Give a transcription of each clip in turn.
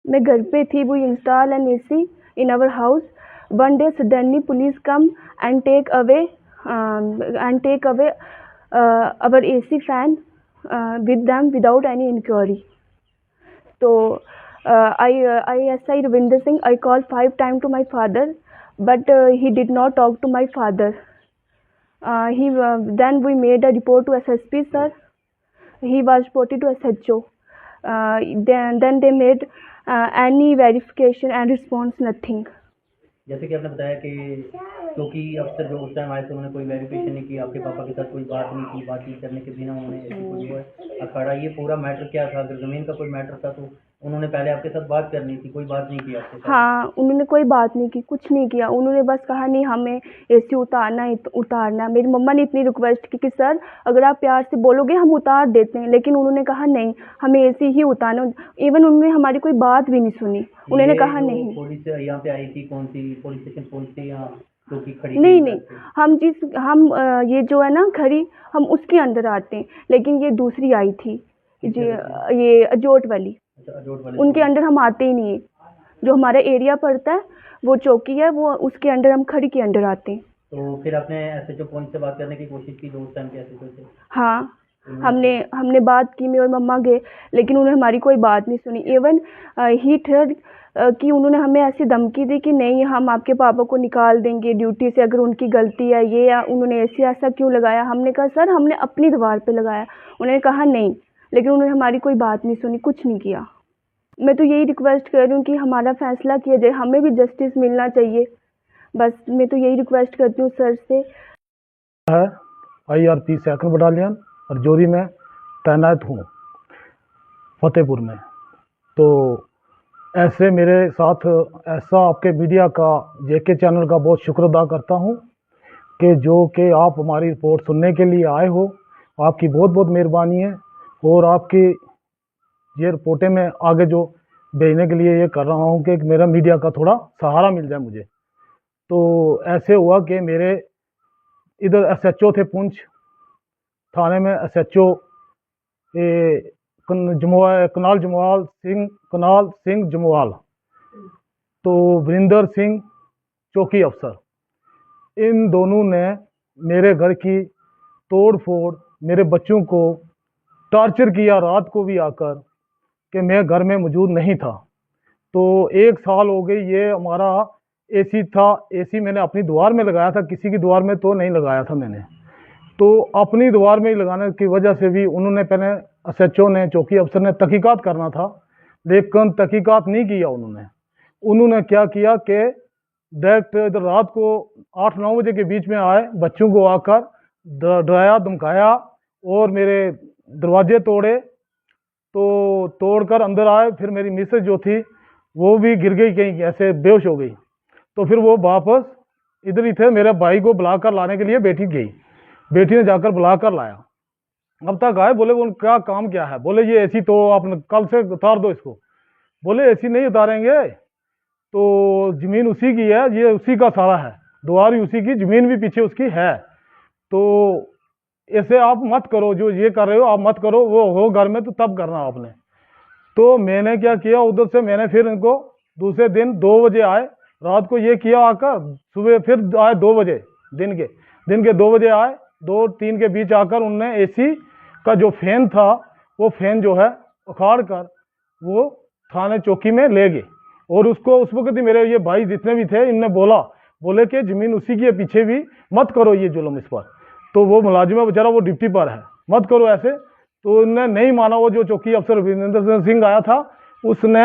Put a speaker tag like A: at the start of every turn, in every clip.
A: मैं घर पे थी, we install an AC in our house. One day suddenly police come and take away our AC fan with them without any inquiry. So I Ravinder Singh, I called 5 times to my father, but he did not talk to my father. He Then we made a report to SSP sir. He was reported to SHO. Then they made any verification and response, nothing.
B: जैसे कि आपने बताया कि क्योंकि अफसर जो उस time आए थे उन्होंने कोई वेरिफिकेशन नहीं की, आपके पापा के साथ कोई बात नहीं की, बातचीत करने के बिना उन्होंने ऐसे कुछ हुआ अखाड़ा। ये पूरा मैटर क्या था? अगर ज़मीन का कोई मैटर था तो उन्होंने पहले आपके साथ बात करनी थी, कोई बात नहीं की आपके साथ?
A: हाँ, उन्होंने कोई बात नहीं की, कुछ नहीं किया। उन्होंने बस कहा नहीं हमें एसी उतारना है, उतारना। मेरी मम्मा ने इतनी रिक्वेस्ट की कि सर अगर आप प्यार से बोलोगे हम उतार देते हैं, लेकिन उन्होंने कहा नहीं हमें एसी ही उतारना। इवन उन्होंने हमारी कोई बात भी नहीं सुनी, उन्होंने कहा नहीं।
B: पुलिस यहाँ पे आई थी, कौन सी पुलिस स्टेशन पहुंची या चौकी खड़ी?
A: नहीं नहीं, ये जो है ना खड़ी, हम उसके अंदर आते हैं, लेकिन ये दूसरी आई थी, ये अजोट वाली।
B: अच्छा, अजोट वाली
A: उनके अंडर हम आते ही नहीं है। जो हमारा एरिया पड़ता है वो चौकी है, वो उसके अंडर, हम खड़ी के अंडर आते हैं।
B: तो फिर आपने SHO पॉइंट से बात करने की कोशिश की जो उस टाइम के SHO थे?
A: हाँ, हमने बात की, मैं और मम्मा गए, लेकिन उन्होंने हमारी कोई बात नहीं सुनी। इवन ही थर्ड कि उन्होंने हमें ऐसी धमकी दी कि नहीं हम आपके पापा को निकाल देंगे ड्यूटी से अगर उनकी गलती है ये, या उन्होंने ऐसा क्यों लगाया। हमने कहा सर हमने अपनी दीवार पे लगाया। उन्होंने कहा नहीं, लेकिन उन्होंने हमारी कोई बात नहीं सुनी, कुछ नहीं किया। मैं तो यही रिक्वेस्ट कर रही हूँ कि हमारा फैसला किया जाए, हमें भी जस्टिस मिलना चाहिए। बस मैं तो यही रिक्वेस्ट करती हूँ सर से।
C: है IRP 2nd बटालियन रजौरी में तैनात हूँ, फतेहपुर में। तो ऐसे मेरे साथ ऐसा आपके मीडिया का, JK चैनल का बहुत शुक्र अदा करता हूँ कि जो कि आप हमारी रिपोर्ट सुनने के लिए आए हो। आपकी बहुत बहुत मेहरबानी है, और आपकी ये रिपोर्टें मैं आगे जो भेजने के लिए ये कर रहा हूँ कि मेरा मीडिया का थोड़ा सहारा मिल जाए मुझे। तो ऐसे हुआ कि मेरे इधर SHO थे पुंछ थाने में, SHO कनाल सिंह जमवाल, तो वीरेंद्र सिंह चौकी अफसर, इन दोनों ने मेरे घर की तोड़ फोड़, मेरे बच्चों को टॉर्चर किया, रात को भी आकर, कि मैं घर में मौजूद नहीं था। तो 1 साल हो गई। ये हमारा AC था, AC मैंने अपनी दीवार में लगाया था, किसी की दीवार में तो नहीं लगाया था मैंने। तो अपनी दीवार में ही लगाने की वजह से भी उन्होंने पहले SHO ने, चौकी अफसर ने तहकीकात करना था, लेकिन तहकीकात नहीं किया उन्होंने क्या किया कि डायरेक्ट इधर रात को 8-9 बजे के बीच में आए, बच्चों को आकर डराया धमकाया और मेरे दरवाजे तोड़े। तो तोड़कर अंदर आए, फिर मेरी मिसेज जो थी वो भी गिर गई, कहीं ऐसे बेहोश हो गई। तो फिर वो वापस इधर ही थे, मेरे भाई को बुलाकर लाने के लिए बेटी गई, बेटी ने जाकर बुलाकर लाया। अब तक आए, बोले वो क्या काम क्या है, बोले ये AC तो आप कल से उतार दो इसको। बोले AC नहीं उतारेंगे, तो जमीन उसी की है, ये उसी का सारा है, द्वार ही उसी की, जमीन भी पीछे उसकी है। तो ऐसे आप मत करो, जो ये कर रहे हो आप मत करो, वो हो घर में तो तब करना आपने। तो मैंने क्या किया, उधर से मैंने फिर इनको दूसरे दिन 2 बजे आए, रात को ये किया आकर, सुबह फिर आए 2 बजे, दिन के 2 बजे आए, 2-3 के बीच आकर उनने AC का जो फैन था वो फैन जो है उखाड़ कर वो थाने चौकी में ले गए। और उसको उस वक्त ही मेरे ये भाई जितने भी थे इनने बोले कि जमीन उसी की है, पीछे भी मत करो ये जुल्म इस पर। तो वो मुलाजिम है बेचारा, वो ड्यूटी पर है, मत करो ऐसे। तो इनने नहीं माना। वो जो चौकी अफसर वीरेंद्र सिंह आया था उसने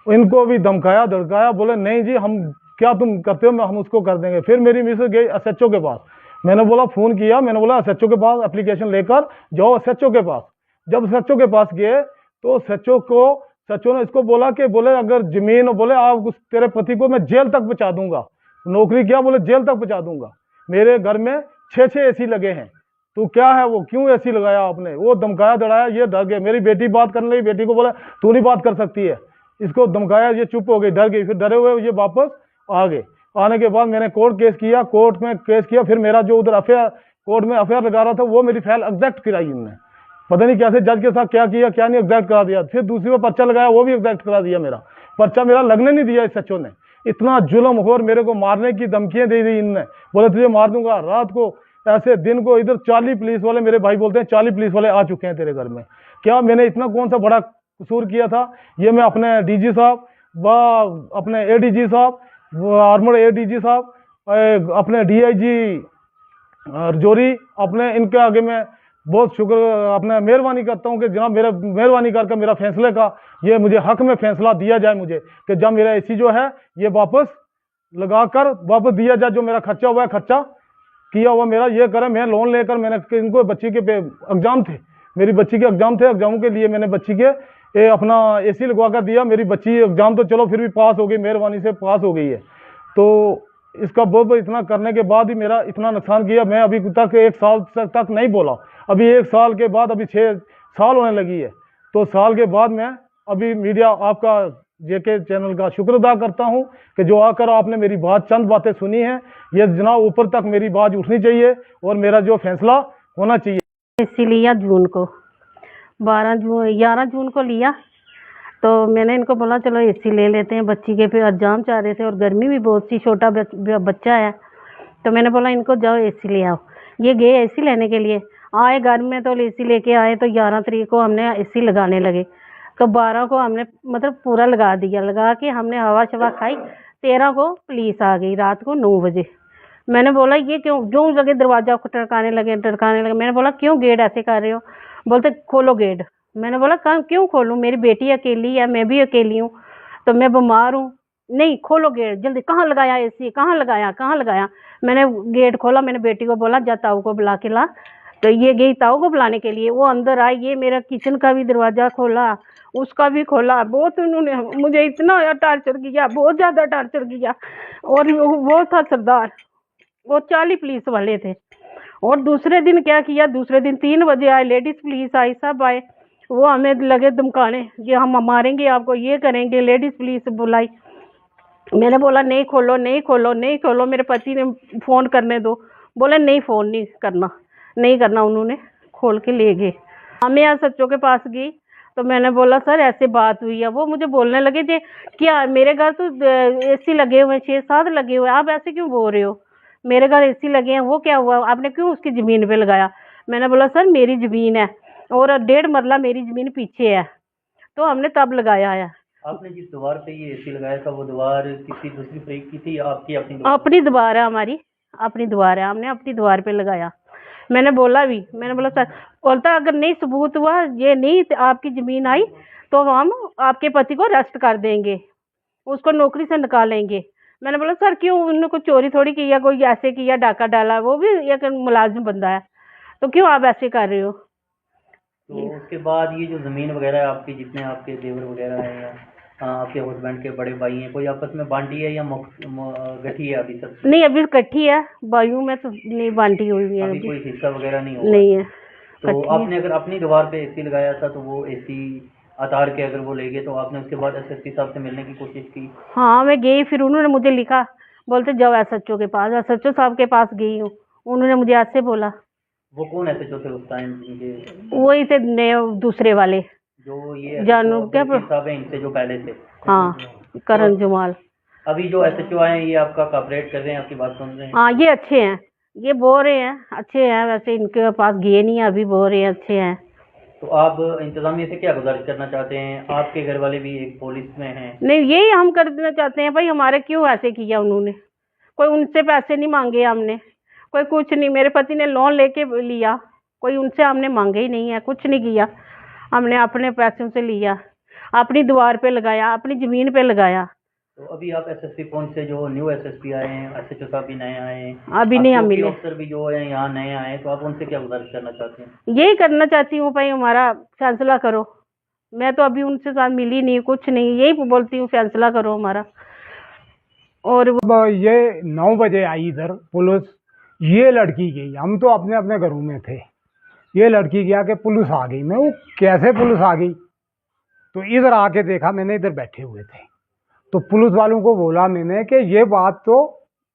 C: इनको भी धमकाया धड़काया, बोले नहीं जी हम क्या तुम करते हो, हम उसको कर देंगे। फिर मेरी मिसेज गई SHO के पास, मैंने बोला फ़ोन किया, मैंने बोला SHO के पास एप्लीकेशन लेकर जाओ SHO के पास। जब SHO के पास गए तो SHO ने इसको बोला कि बोले अगर जमीन, बोले आप तेरे पति को मैं जेल तक पहुंचा दूंगा, नौकरी क्या, बोले जेल तक पहुंचा दूंगा, मेरे घर में 6 AC लगे हैं, तो क्या है वो, क्यों AC लगाया आपने। वो धमकाया दड़ाया, ये डर गए। मेरी बेटी बात करने लगी, बेटी को बोला तू नहीं बात कर सकती है, इसको धमकाया, ये चुप हो गई, डर गई। फिर डरे हुए ये वापस आ गए। आने के बाद मैंने कोर्ट में केस किया। फिर मेरा जो उधर कोर्ट में अफेयर लगा रहा था वो मेरी फाइल एग्जैक्ट कराई उन्होंने, पता नहीं कैसे जज के साथ क्या किया क्या नहीं, एग्जैक्ट करा दिया। फिर दूसरी में पर्चा लगाया, वो भी एग्जैक्ट करा दिया मेरा। पर्चा मेरा लगने नहीं दिया इस सचो ने। इतना जुल्म हो और मेरे को मारने की धमकियां दे दी इनने, बोले तुझे मार दूंगा। रात को ऐसे दिन को इधर 40 पुलिस वाले, मेरे भाई बोलते हैं 40 पुलिस वाले आ चुके हैं तेरे घर में। क्या मैंने इतना कौन सा बड़ा कसूर किया था? ये मैं अपने डीजी साहब व अपने एडीजी साहब, आर्मड एडीजी साहब, अपने डीआईजी जोरी, अपने इनके आगे मैं बहुत शुक्र अपना मेहरबानी करता हूँ कि जनाब मेरा मेहरबानी करके मेरा फैसले का ये मुझे हक में फैसला दिया जाए मुझे, कि जब मेरा एसी जो है ये वापस लगाकर वापस दिया जाए। जो मेरा खर्चा हुआ है, खर्चा किया हुआ मेरा ये करे। मैं लोन लेकर मैंने इनको बच्ची के एग्जाम थे, मेरी बच्ची के एग्जाम थे, एग्जामों के लिए मैंने बच्ची के अपना एसी लगवा कर दिया। मेरी बच्ची एग्जाम तो चलो फिर भी पास हो गई, मेहरबानी से पास हो गई है। तो इसका बहुत इतना करने के बाद ही मेरा इतना नुकसान किया। मैं अभी तक 1 साल तक नहीं बोला, अभी 1 साल के बाद अभी 6 साल होने लगी है। तो साल के बाद मैं अभी मीडिया आपका जेके चैनल का शुक्र अदा करता हूं कि जो आकर आपने मेरी बात, चंद बातें सुनी हैं। ये जनाब ऊपर तक मेरी बात उठनी चाहिए और मेरा जो फैसला होना चाहिए।
D: इसीलिए जून को 11 जून को लिया, तो मैंने इनको बोला चलो एसी ले लेते हैं। बच्ची के फिर एग्जाम चाह रहे थे और गर्मी भी बहुत सी, छोटा बच्चा है। तो मैंने बोला इनको जाओ एसी ले आओ। ये गए एसी लेने के लिए, आए घर में तो एसी लेके आए। तो 11 तारीख को हमने एसी लगाने लगे, तो 12 को हमने मतलब पूरा लगा दिया। लगा के हमने हवा शवा खाई। 13 को पुलिस आ गई रात को 9 बजे। मैंने बोला ये क्यों, जो लगे दरवाजा टड़काने लगे। मैंने बोला क्यों गेट ऐसे कर रहे हो? बोलते खोलो गेट। मैंने बोला क्यों खोलूं, मेरी बेटी अकेली है, मैं भी अकेली हूँ, तो मैं बीमार हूँ। नहीं खोलो गेट जल्दी। कहाँ लगाया एसी, कहाँ लगाया? मैंने गेट खोला, मैंने बेटी को बोला जा ताऊ को बुला के ला। तो ये गई ताऊ को बुलाने के लिए, वो अंदर आई। ये मेरा किचन का भी दरवाजा खोला, उसका भी खोला। बहुत उन्होंने मुझे इतना टार्चर किया, बहुत ज़्यादा टार्चर किया। और वो था सरदार, वो 40 पुलिस वाले थे। और दूसरे दिन क्या किया, दूसरे दिन 3 बजे आए, लेडीज पुलिस आई, सब आए। वो हमें लगे धमकाने, ये हम मारेंगे आपको, ये करेंगे। लेडीज पुलिस बुलाई। मैंने बोला नहीं खोलो। मेरे पति ने फ़ोन करने दो। बोले नहीं फ़ोन नहीं करना। उन्होंने खोल के ले गए। मैं यहाँ सच्चों के पास गई, तो मैंने बोला सर ऐसे बात हुई है। वो मुझे बोलने लगे जे क्या मेरे घर तो एसी लगे हुए 6-7 लगे हुए, आप ऐसे क्यों बोल रहे हो? मेरे घर एसी लगे हैं, वो क्या हुआ, आपने क्यों उसकी ज़मीन पे लगाया? मैंने बोला सर मेरी ज़मीन है और 1.5 मरला मेरी ज़मीन पीछे है, तो हमने तब लगाया है।
B: आपने जिस दीवार पे ये एसी लगाया था वो दीवार किसी दूसरी फ्रेक की थी या आपकी
D: अपनी दीवार है, हमारी अपनी दीवार है, हमने अपनी दीवार पे लगाया। मैंने बोला सर, बोलता अगर नहीं सबूत हुआ, ये नहीं आपकी ज़मीन आई, तो हम आपके पति को अरेस्ट कर देंगे, उसको नौकरी से निकालेंगे। मैंने बोला सर क्यों, उन्होंने कोई चोरी थोड़ी किया, कोई ऐसे किया, डाका डाला, वो भी एक मुलाजिम बंदा है, तो क्यों आप ऐसे कर रहे हो?
B: तो उसके बाद ये जो ज़मीन वगैरह है आपकी, जितने आपके देवर वगैरह हैं या आपके हस्बैंड के बड़े भाई हैं, कोई आपस में बांटी है या गठी है अभी तक?
D: नहीं अभी इकट्ठी है, भाइयों में तो नहीं बांटी हुई है,
B: अभी कोई हिस्सा वगैरह नहीं हुआ?
D: नहीं है।
B: तो आपने अगर अपनी दीवार पे एसी लगाया था, तो वो एसी उतार के अगर वो ले गए, तो आपने उसके बाद एसएसपी साहब से मिलने की कोशिश की?
D: हाँ मैं गई, फिर उन्होंने मुझे लिखा, बोलते जाओ एसएचओ के पास। एसएचओ साहब के पास गई हूँ, उन्होंने मुझे ऐसे बोला।
B: वो कौन एसएचओ थे उस टाइम?
D: वही थे नए दूसरे वाले,
B: जो ये
D: जानू क्या
B: साहब हैं इनसे जो पहले थे?
D: हाँ करण जमाल।
B: अभी जो एसएचओ आए हैं ये आपका कॉपरेट कर रहे हैं, आपकी बात सुन रहे हैं?
D: हाँ ये अच्छे हैं, ये बोल रहे हैं अच्छे हैं, वैसे इनके पास गए नहीं है, अभी बोल रहे हैं अच्छे हैं।
B: तो आप इंतजामिया से क्या गुजारिश करना चाहते हैं? आपके घर वाले भी एक पुलिस में हैं।
D: नहीं यही हम कर देना चाहते हैं भाई, हमारे क्यों ऐसे किया उन्होंने? कोई उनसे पैसे नहीं मांगे हमने, कोई कुछ नहीं। मेरे पति ने लोन लेके लिया, कोई उनसे हमने मांगे ही नहीं है, कुछ नहीं किया। हमने अपने पैसों से लिया, अपनी दीवार पे लगाया, अपनी ज़मीन पे लगाया।
B: तो अभी आप एसएसपी पॉइंट से जो न्यू एसएसपी आए हैं, एसएचओ साहब भी नए आए हैं,
D: अभी नहीं हम मिले,
B: अफसर भी जो है यहाँ नए आए हैं, तो आप उनसे क्या गुजारिश करना चाहते हैं?
D: यही करना चाहती हूँ भाई हमारा फैसला करो। मैं तो अभी उनसे साथ मिली नहीं, कुछ नहीं, यही बोलती हूँ फैसला करो हमारा। और
E: ये 9 बजे आई इधर पुलिस, ये लड़की गई, हम तो अपने अपने घरों में थे, ये लड़की गया कि पुलिस आ गई। मैं वो कैसे पुलिस आ गई, तो इधर आके देखा, मैंने इधर बैठे हुए थे, तो पुलिस वालों को बोला मैंने कि ये बात तो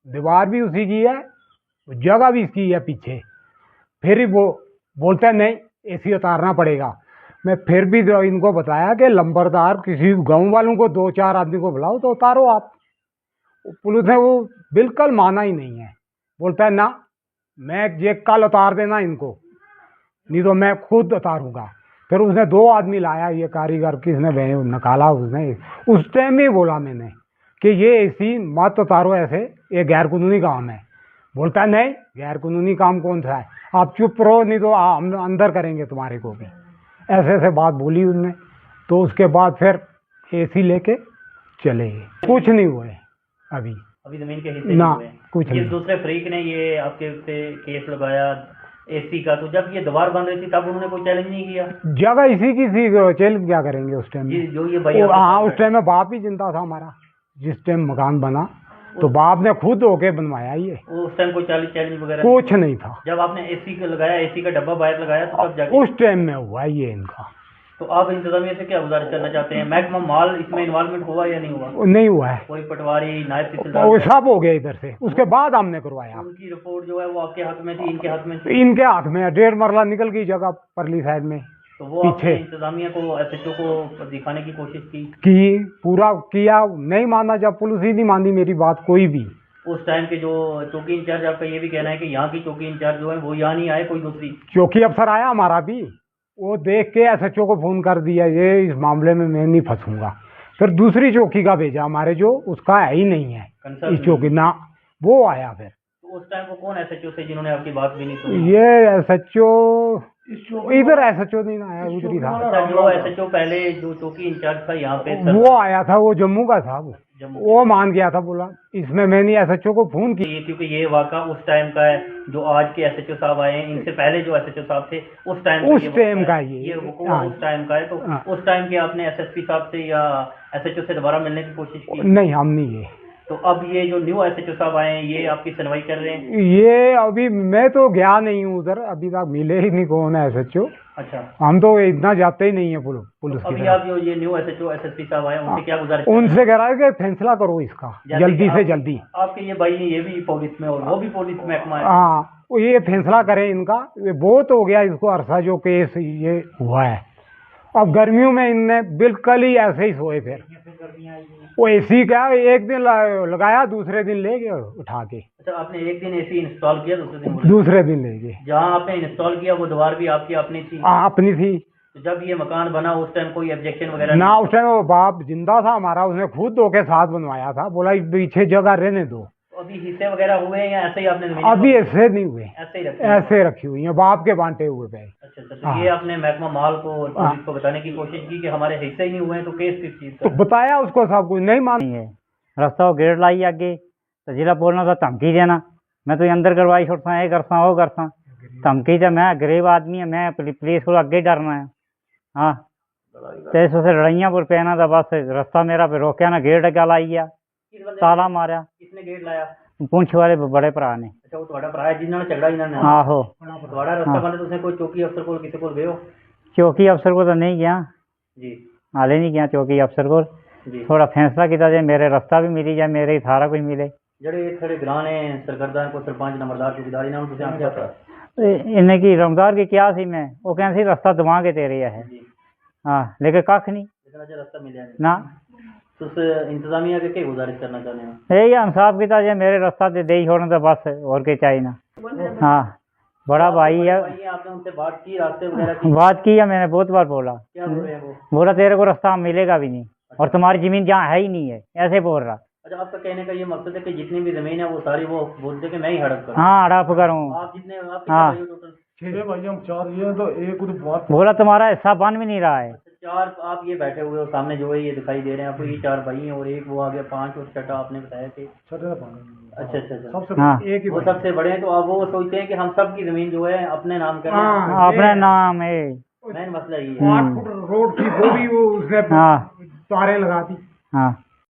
E: दीवार भी उसी की है, जगह भी इसकी है पीछे। फिर वो बोलता है नहीं एसी उतारना पड़ेगा। मैं फिर भी इनको बताया कि लंबरदार किसी गांव वालों को 2-4 आदमी को बुलाओ तो उतारो आप। पुलिस ने वो बिल्कुल माना ही नहीं है, बोलता है ना मैं ये कल उतार देना इनको, नहीं तो मैं खुद उतारूंगा। फिर उसने 2 आदमी लाया, ये कारीगर किसने निकाला उसने। उस टाइम ही बोला मैंने कि ये ऐसी मत उतारो ऐसे, ये गैर कानूनी काम है। बोलता है नहीं गैर कानूनी काम कौन सा है, आप चुप रहो नहीं तो हम अंदर करेंगे तुम्हारे को भी। ऐसे ऐसे बात बोली उनने। तो उसके बाद फिर एसी लेके चले गए, कुछ नहीं हुए अभी
B: जमीन के हिस्से
E: ना
B: नहीं हुए।
E: कुछ
B: जिस
E: नहीं।
B: दूसरे फरीक ने ये आपके ऊपर केस लगाया एसी का, तो जब ये दीवार बन रही थी तब उन्होंने कोई चैलेंज नहीं किया?
E: जगह इसी की थी, चैलेंज क्या करेंगे उस टाइम में।
B: जो ये भैया
E: हाँ उस टाइम में बाप ही जिंदा था हमारा, जिस टाइम मकान बना तो बाप ने खुद होके बनवाया ये,
B: उस टाइम कोई चैलेंज वगैरह
E: कुछ नहीं था।
B: जब आपने एसी का लगाया, एसी का डब्बा बाहर लगाया तो तब जाके
E: उस टाइम में हुआ ये इनका।
B: तो आप इंतजामिया से क्या गुजारिश करना चाहते हैं? महकमा माल इसमें इन्वॉल्वमेंट हुआ या नहीं हुआ?
E: नहीं हुआ है,
B: कोई पटवारी नायब
E: वो
B: तहसीलदार
E: सब हो गया इधर से, उसके बाद हमने करवाया।
B: उनकी रिपोर्ट जो है वो आपके हक में थी, इनके हक में थी?
E: इनके हाथ में 1.5 मरला निकल गई जगह परली साइड में।
B: तो वो
E: पीछे
B: आपने इंतजामिया को एसएचओ को दिखाने की कोशिश की?
E: पूरा किया, नहीं माना। जब पुलिस ही नहीं मानी मेरी बात कोई भी।
B: उस टाइम के जो चौकी इंचार्ज, आपका ये भी कहना है कि यहाँ की चौकी इंचार्ज जो है वो यहाँ नहीं आए, कोई दूसरी
E: चौकी अफसर आया हमारा भी, वो देख के एसएचओ को फोन कर दिया ये इस मामले में मैं नहीं फंसूंगा। फिर दूसरी चौकी का भेजा हमारे, जो उसका है ही नहीं है
B: कंसर्न
E: इस चौकी ना, वो आया फिर।
B: तो उस टाइम को कौन एसएचओ थे जिन्होंने आपकी बात भी नहीं सुनी?
E: ये एसएचओ इधर एसएचओ नहीं आया, उधर ही था।
B: अच्छा, जो एसएचओ पहले जो चौकी इंचार्ज था यहाँ पे
E: वो आया था, वो जम्मू का था
B: जम्मू।
E: वो मान गया था, बोला इसमें मैंने एसएचओ को फोन किया।
B: क्योंकि ये वाक़ा उस टाइम का है, जो आज के एसएचओ साहब आए हैं इनसे पहले जो एसएचओ साहब थे उस टाइम
E: का
B: ये
E: हाँ।
B: उस टाइम का है। तो
E: हाँ।
B: उस टाइम के आपने एसएसपी साहब से या एसएचओ से दोबारा मिलने की कोशिश की?
E: नहीं हम नहीं गए।
B: तो अब ये जो न्यू एसएचओ साहब आए हैं ये आपकी सुनवाई कर रहे हैं?
E: ये अभी मैं तो गया नहीं हूँ उधर, अभी तक मिले ही नहीं कौन है एसएचओ।
B: अच्छा,
E: हम तो इतना जाते ही नहीं है पुलिस
B: अभी
E: की
B: आप जो ये न्यू एसएचओ एसएसपी साहब आए हैं उनसे क्या गुजारिश करें?
E: उनसे कह रहा है कि फैसला करो इसका
B: जैसे
E: जल्दी
B: कि
E: से
B: आप-
E: जल्दी।
B: आपके ये भाई ये भी पुलिस में और वो भी पुलिस महकमा है।
E: हाँ वो ये फैसला करें इनका, ये बहुत हो गया इसको अरसा जो केस ये हुआ है। अब गर्मियों में इनने बिल्कुल ही ऐसे ही सोए, फिर वो एसी क्या एक दिन लगाया दूसरे दिन ले गए उठा के।
B: अच्छा, आपने एक दिन एसी इंस्टॉल किया, दूसरे दिन
E: दूसरे दिन ले गए।
B: जहाँ आपने इंस्टॉल किया वो दीवार भी आपकी अपनी थी?
E: हाँ अपनी थी।
B: तो जब ये मकान बना उस टाइम कोई ऑब्जेक्शन वगैरह
E: ना उस टाइम वो बाप जिंदा था हमारा, उसने खुद होके साथ बनवाया था, बोला इस पीछे जगह रहने दो।
B: तो अभी हिस्से वगैरह हुए हैं या ऐसे ही आपने जमीन
E: अभी ऐसे नहीं हुए,
B: ऐसे ही रखे हैं?
E: ऐसे रखी हुई है, बाप के बांटे हुए पे।
B: अच्छा अच्छा, तो
E: हाँ।
B: ये आपने महकमा माल को और पुलिस को बताने की कोशिश की कि हमारे हिस्से ही नहीं हुए हैं, तो केस किस चीज
E: तो
B: का?
E: बताया उसको सब कुछ, नहीं मान।
F: नहीं है रास्ता वो गेट लाई अगे तो जिला बोलना था धमकी देना, मैं तो अंदर करवाई छोड़ता ये करता वो करता धमकी। तो मैं गरीब आदमी है, मैं पुलिस को अगे डरना है। हाँ तो इस वजह लड़ाइया पर पैना था, बस रास्ता मेरा पे रोकया ना, गेट अगे लाई गया,
B: किस बंदे
F: ताला मारिया।
B: किसने गेट लाया?
F: पुंछ वाले बड़े भरा ने।
B: अच्छा, वो तुम्हारा भरा है जिन्होंने झगड़ा इन्होंने?
F: आहो
B: तुम्हारा रास्ता बंद, तुमने कोई चौकी अफसर को किसी को गए हो?
F: चौकी अफसर को तो नहीं गया,
B: जी
F: हाले नहीं गया चौकी अफसर को।
B: जी।
F: थोड़ा फैसला किया जाए, मेरे रास्ता भी मिली जाए, मेरे ही सारा कुछ मिले।
B: ਜਿਹੜੇ ਥੋੜੇ ਗ੍ਰਾਂ ਨੇ ਸਰਗਰਦਾਂ ਕੋ ਸਰਪੰਚ ਨੰਬਰਦਾਰ ਚੌਕੀਦਾਰ ਇਹਨਾਂ ਨੂੰ ਤੁਸੀਂ ਆਖਿਆ था?
F: इन्हें की रमदार की क्या सी मैं वो कहते सी रास्ता दवांगे तेरे है।
B: जी,
F: हाँ लेकिन कख नहीं
B: लेकिन अजय रास्ता मिला नहीं।
F: ना,
B: तुस इंतजामिया के क्या गुजारिश करना चाहते हो?
F: यही इंसाफ किया जाए, मेरे रास्ता दे ही छोड़ने तो बस और क्या चाहिए ना। हाँ बड़ा भाई है,
B: भाई आपने उनसे बात की, रास्ते वगैरह की?
F: बात की है मैंने, बहुत बार बोला,
B: क्या बोल रहे हैं वो?
F: बोला तेरे को रास्ता मिलेगा भी नहीं और तुम्हारी जमीन जहाँ है ही नहीं है, ऐसे बोल रहा।
B: अच्छा, आपका कहने का ये मकसद है कि जितनी भी जमीन है वो सारी वो बोलते हैं कि मैं ही हड़प करूँ?
F: हाँ हड़प करूँ।
B: आप जितने आप कितने
F: हाँ।
B: भाई हो टोटल?
C: 6 भाई हम 4 ये हैं, तो एक उधर बात
F: बोला तुम्हारा हिस्सा बन भी नहीं रहा है।
B: अच्छा, 4 आप ये बैठे हुए हो सामने जो है ये दिखाई दे रहे हैं आपको, ये 4 भाई हैं और एक वो आ गया 5 और छठा आपने बताया कि
C: छठे पानी।
B: अच्छा अच्छा अच्छा,
C: सबसे
F: हाँ।
C: एक ही
B: वो
C: भाई।
B: सबसे बड़े हैं। तो अब वो सोचते हैं कि हम सब की जमीन जो है अपने नाम करें।
E: हाँ।
F: अपने नाम है।
B: मेन मसला ये है।
E: 8 फुट रोड की वो भी वो उसने
F: हाँ
E: तारे लगा दी।
F: हाँ